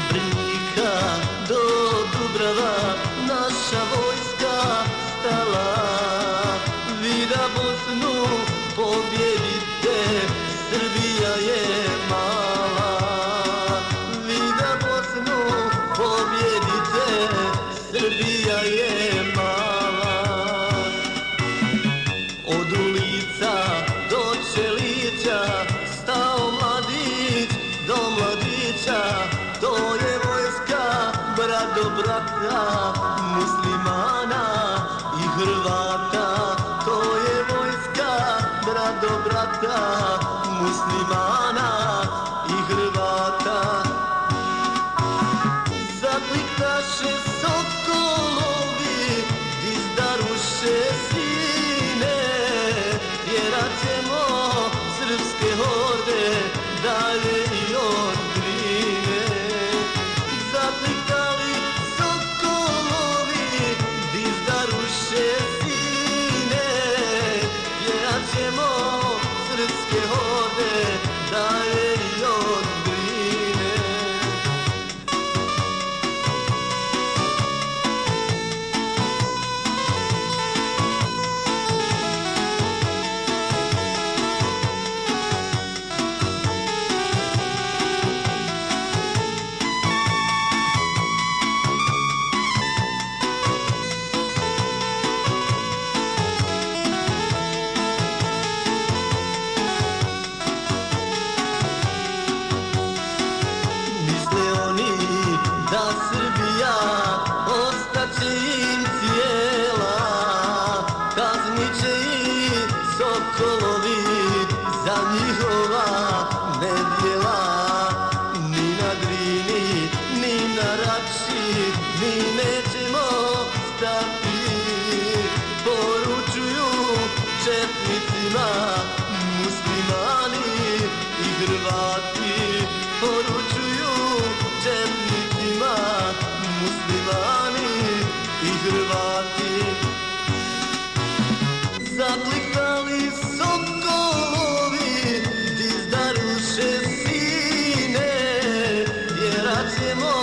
Brnika do Dubrava naša vojska stala. Vi da Bosnu pobjedite, Srbija je mala. Vi da Bosnu pobjedite, Srbija je mala. Od ulica do Čelića stao mladić do mladića. To je vojska brat do brata, muslimana i Hrvata. To je vojska brat do brata, muslimana i Hrvata. Zakliktaše sokolovi, izdaruše sine, tjerat ćemo srpske horde dalje i od Drine. Zaklikali sokolovi, izdaruše sine, tjerat ćemo srpske horde dalje i od Drine. Da Srbija ostaće im cijela, kaznit će ih sokolovi za njihova nedjela. Ni na Drini, ni na Rači, mi nećemo stati. Poručuju četnicima muslimani i Hrvati. Poručuju četnicima muslimani i Hrvati. Zaklikali sokolovi, izdaruše sine, tjerat ćemo